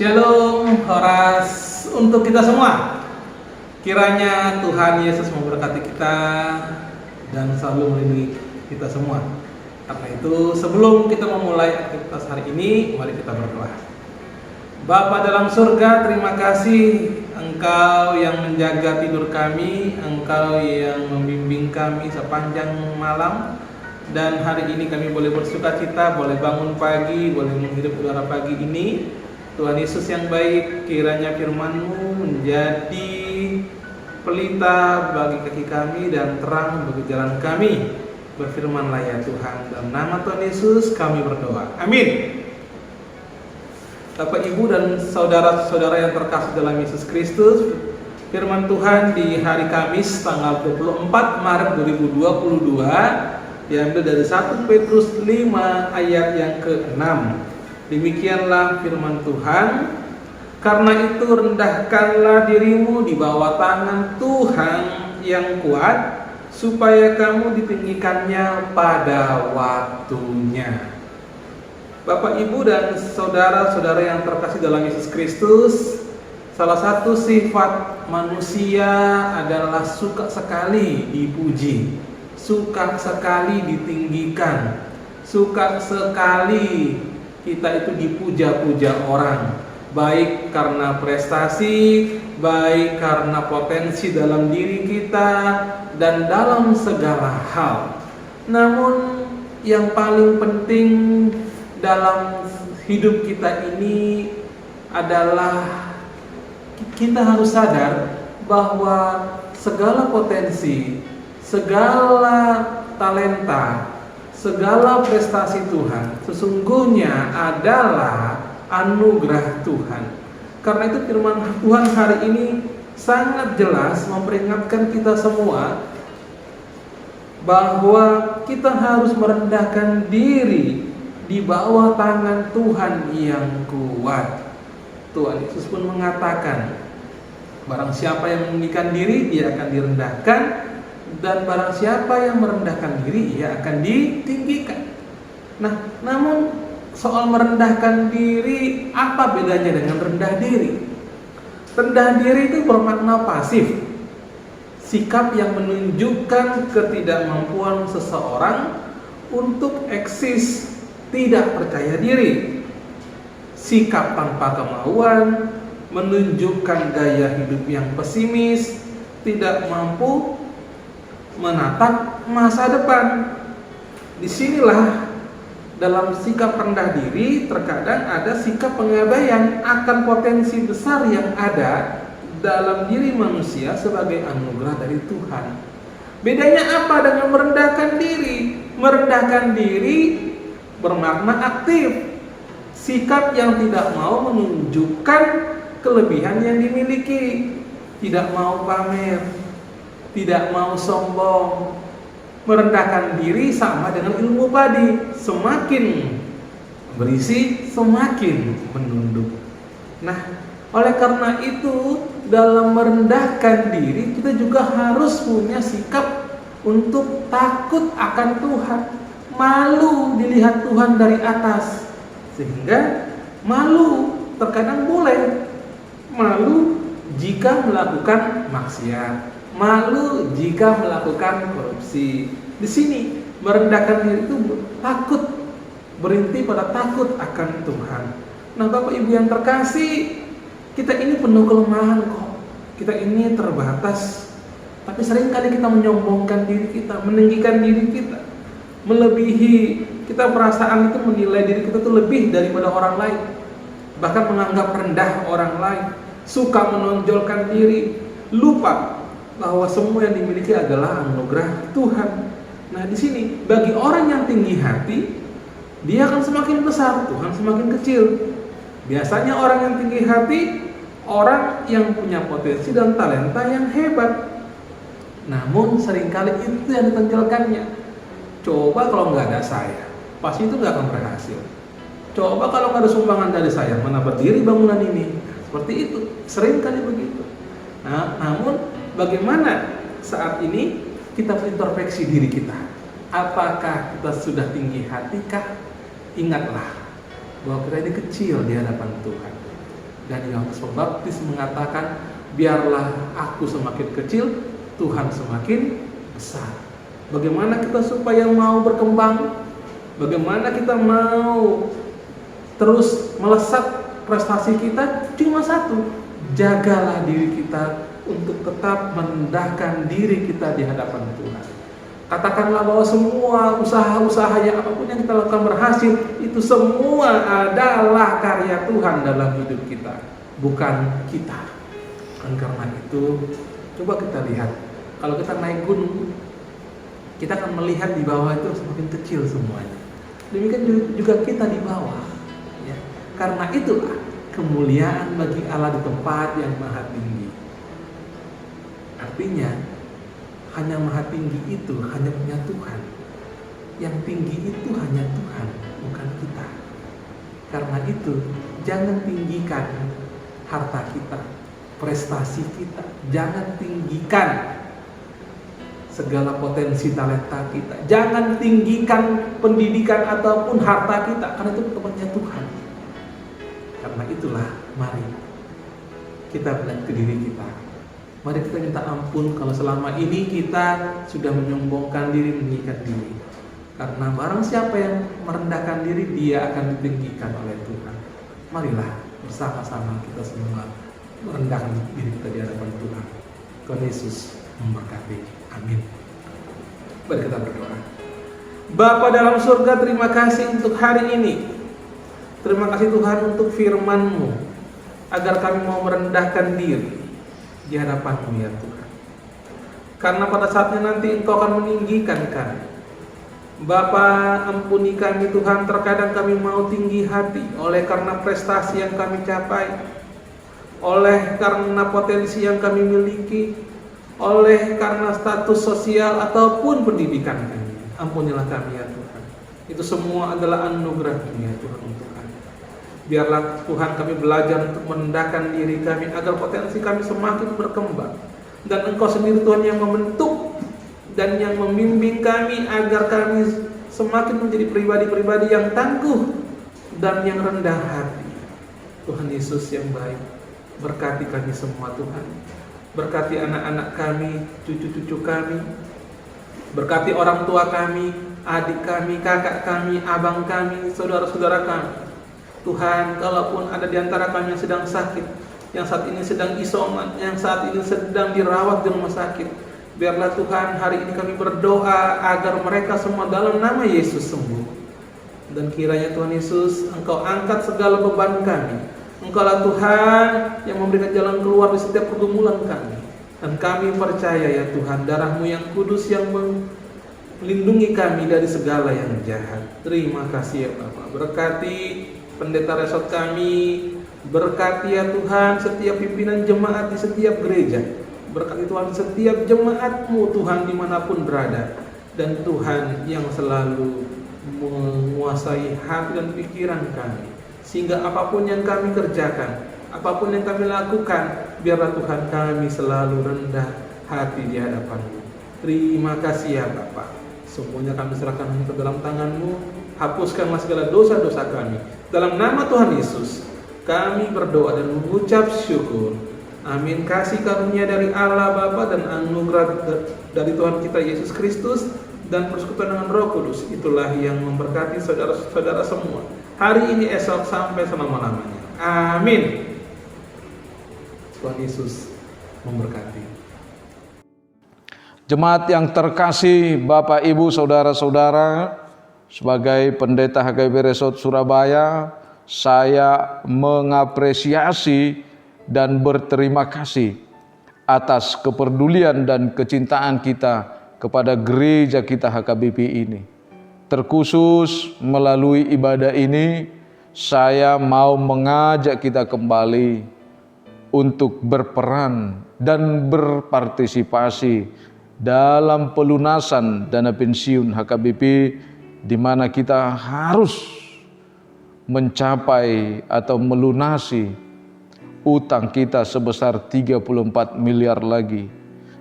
Shalom, Horas untuk kita semua. Kiranya Tuhan Yesus memberkati kita dan selalu melindungi kita semua. Karena itu, sebelum kita memulai aktivitas hari ini, mari kita berdoa. Bapa dalam surga, terima kasih Engkau yang menjaga tidur kami, Engkau yang membimbing kami sepanjang malam. Dan hari ini kami boleh bersukacita, boleh bangun pagi, boleh menghirup udara pagi ini. Tuhan Yesus yang baik, kiranya firman-Mu menjadi pelita bagi kaki kami dan terang bagi jalan kami. Berfirmanlah ya Tuhan, dalam nama Tuhan Yesus kami berdoa. Amin. Bapak, Ibu, dan saudara-saudara yang terkasih dalam Yesus Kristus, firman Tuhan di hari Kamis tanggal 24 Maret 2022 diambil dari 1 Petrus 5 ayat yang ke-6. Demikianlah firman Tuhan. Karena itu rendahkanlah dirimu di bawah tangan Tuhan yang kuat, supaya kamu ditinggikannya pada waktunya. Bapak, Ibu, dan saudara-saudara yang terkasih dalam Yesus Kristus, salah satu sifat manusia adalah suka sekali dipuji, suka sekali ditinggikan, suka sekali kita itu dipuja-puja orang, baik karena prestasi, baik karena potensi dalam diri kita, dan dalam segala hal. Namun yang paling penting dalam hidup kita ini adalah kita harus sadar bahwa segala potensi, segala talenta, segala prestasi Tuhan sesungguhnya adalah anugerah Tuhan. Karena itu firman Tuhan hari ini sangat jelas memperingatkan kita semua bahwa kita harus merendahkan diri di bawah tangan Tuhan yang kuat. Tuhan Yesus pun mengatakan, barang siapa yang meninggikan diri, dia akan direndahkan, dan barang siapa yang merendahkan diri, ia akan ditinggikan. Nah, namun soal merendahkan diri, apa bedanya dengan rendah diri? Rendah diri itu bermakna pasif, sikap yang menunjukkan ketidakmampuan seseorang untuk eksis, tidak percaya diri. Sikap tanpa kemauan, menunjukkan gaya hidup yang pesimis, tidak mampu menatap masa depan. Disinilah dalam sikap rendah diri terkadang ada sikap pengabaian akan potensi besar yang ada dalam diri manusia sebagai anugerah dari Tuhan. Bedanya apa dengan merendahkan diri? Merendahkan diri bermakna aktif, sikap yang tidak mau menunjukkan kelebihan yang dimiliki, tidak mau pamer, tidak mau sombong. Merendahkan diri sama dengan ilmu padi, semakin berisi semakin menunduk. Nah, oleh karena itu dalam merendahkan diri kita juga harus punya sikap untuk takut akan Tuhan, malu dilihat Tuhan dari atas, sehingga malu terkadang boleh, malu jika melakukan maksiat, malu jika melakukan korupsi. Di sini merendahkan diri itu takut, berhenti pada takut akan Tuhan. Nah, Bapak Ibu yang terkasih, kita ini penuh kelemahan kok. Kita ini terbatas. Tapi seringkali kita menyombongkan diri kita, meninggikan diri kita, melebihi. Kita perasaan itu menilai diri kita itu lebih daripada orang lain, bahkan menganggap rendah orang lain, suka menonjolkan diri, lupa bahwa semua yang dimiliki adalah anugerah Tuhan. Nah, di sini bagi orang yang tinggi hati, dia akan semakin besar, Tuhan semakin kecil. Biasanya orang yang tinggi hati, orang yang punya potensi dan talenta yang hebat. Namun seringkali itu yang ditonjolkannya. Coba kalau nggak ada saya, pasti itu nggak akan berhasil. Coba kalau nggak ada sumbangan dari saya, mana berdiri bangunan ini? Seperti itu, seringkali begitu. Nah, namun bagaimana saat ini kita introspeksi diri kita? Apakah kita sudah tinggi hatikah? Ingatlah bahwa kita ini kecil di hadapan Tuhan. Dan Yohanes Pembaptis mengatakan, biarlah aku semakin kecil, Tuhan semakin besar. Bagaimana kita supaya mau berkembang? Bagaimana kita mau terus melesat prestasi kita? Cuma satu, jagalah diri kita untuk tetap merendahkan diri kita di hadapan Tuhan. Katakanlah bahwa semua usaha-usaha yang apapun yang kita lakukan berhasil, itu semua adalah karya Tuhan dalam hidup kita, bukan kita. Dan karena itu, coba kita lihat, kalau kita naik gunung, kita akan melihat di bawah itu semakin kecil semuanya. Demikian juga kita di bawah. Ya. Karena itulah kemuliaan bagi Allah di tempat yang maha tinggi. Artinya, hanya maha tinggi itu hanya punya Tuhan. Yang tinggi itu hanya Tuhan, bukan kita. Karena itu, jangan tinggikan harta kita, prestasi kita. Jangan tinggikan segala potensi talenta kita. Jangan tinggikan pendidikan ataupun harta kita, karena itu tempatnya Tuhan. Karena itulah, mari kita balik ke diri kita. Mari kita minta ampun kalau selama ini kita sudah menyombongkan diri, meninggikan diri. Karena barang siapa yang merendahkan diri, dia akan ditinggikan oleh Tuhan. Marilah bersama-sama kita semua merendahkan diri kita di hadapan Tuhan. Tuhan Yesus memberkati. Amin. Mari kita berdoa. Bapa dalam surga, terima kasih untuk hari ini. Terima kasih Tuhan untuk firman-Mu, agar kami mau merendahkan diri di hadapan-Mu ya Tuhan. Karena pada saatnya nanti Engkau akan meninggikan kami. Bapa, ampuni kami Tuhan, terkadang kami mau tinggi hati oleh karena prestasi yang kami capai, oleh karena potensi yang kami miliki, oleh karena status sosial ataupun pendidikan kami. Ampunilah kami ya Tuhan. Itu semua adalah anugerah-Mu ya Tuhan untuk kami. Biarlah Tuhan kami belajar untuk merendahkan diri kami agar potensi kami semakin berkembang. Dan Engkau sendiri Tuhan yang membentuk dan yang membimbing kami agar kami semakin menjadi pribadi-pribadi yang tangguh dan yang rendah hati. Tuhan Yesus yang baik, berkati kami semua Tuhan. Berkati anak-anak kami, cucu-cucu kami. Berkati orang tua kami, adik kami, kakak kami, abang kami, saudara-saudara kami. Tuhan, kalaupun ada di antara kami yang sedang sakit, yang saat ini sedang isoman, yang saat ini sedang dirawat di rumah sakit, biarlah Tuhan hari ini kami berdoa agar mereka semua dalam nama Yesus sembuh. Dan kiranya Tuhan Yesus, Engkau angkat segala beban kami. Engkaulah Tuhan yang memberikan jalan keluar di setiap pergumulan kami. Dan kami percaya ya Tuhan, darah-Mu yang kudus yang melindungi kami dari segala yang jahat. Terima kasih ya Bapa. Berkati pendeta resort kami, berkati ya Tuhan setiap pimpinan jemaat di setiap gereja. Berkati Tuhan setiap jemaat-Mu Tuhan dimanapun berada. Dan Tuhan yang selalu menguasai hati dan pikiran kami, sehingga apapun yang kami kerjakan, apapun yang kami lakukan, biarlah Tuhan kami selalu rendah hati di hadapan-Mu. Terima kasih ya Bapa. Semuanya kami serahkan ke dalam tangan-Mu. Hapuskanlah segala dosa-dosa kami. Dalam nama Tuhan Yesus, kami berdoa dan mengucap syukur. Amin. Kasih karunia dari Allah Bapa dan anugerah dari Tuhan kita Yesus Kristus dan persekutuan dengan Roh Kudus, itulah yang memberkati saudara-saudara semua hari ini, esok, sampai selama-lamanya. Amin. Tuhan Yesus memberkati. Jemaat yang terkasih, Bapak, Ibu, Saudara-saudara, sebagai pendeta HKBP Resort Surabaya, saya mengapresiasi dan berterima kasih atas kepedulian dan kecintaan kita kepada gereja kita HKBP ini. Terkhusus melalui ibadah ini, saya mau mengajak kita kembali untuk berperan dan berpartisipasi dalam pelunasan dana pensiun HKBP, di mana kita harus mencapai atau melunasi utang kita sebesar 34 miliar lagi.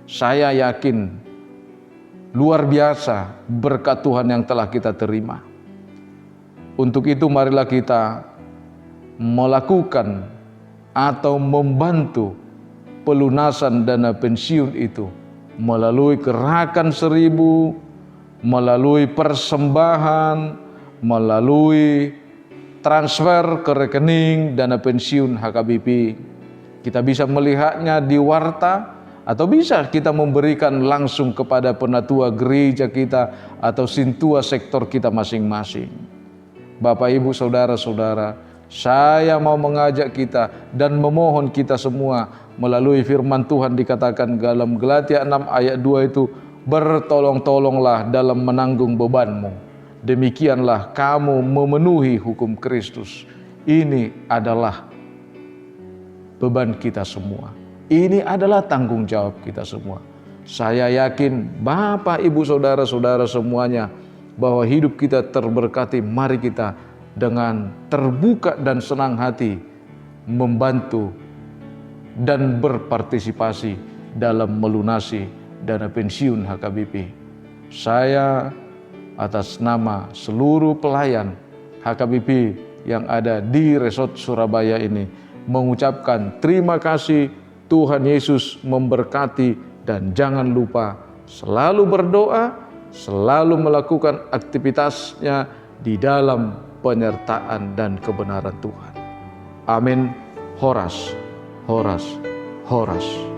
Saya yakin luar biasa berkat Tuhan yang telah kita terima. Untuk itu marilah kita melakukan atau membantu pelunasan dana pensiun itu melalui gerakan 1000, melalui persembahan, melalui transfer ke rekening dana pensiun HKBP. Kita bisa melihatnya di warta, atau bisa kita memberikan langsung kepada penatua gereja kita atau sintua sektor kita masing-masing. Bapak, Ibu, Saudara-saudara, saya mau mengajak kita dan memohon kita semua melalui firman Tuhan dikatakan dalam Galatia 6 ayat 2 itu, bertolong-tolonglah dalam menanggung bebanmu. Demikianlah kamu memenuhi hukum Kristus. Ini adalah beban kita semua. Ini adalah tanggung jawab kita semua. Saya yakin Bapak, Ibu, Saudara-saudara semuanya bahwa hidup kita terberkati. Mari kita dengan terbuka dan senang hati membantu dan berpartisipasi dalam melunasi dana pensiun HKBP. Saya atas nama seluruh pelayan HKBP yang ada di Resort Surabaya ini mengucapkan terima kasih. Tuhan Yesus memberkati, dan jangan lupa selalu berdoa, selalu melakukan aktivitasnya di dalam penyertaan dan kebenaran Tuhan. Amin. Horas, horas, horas.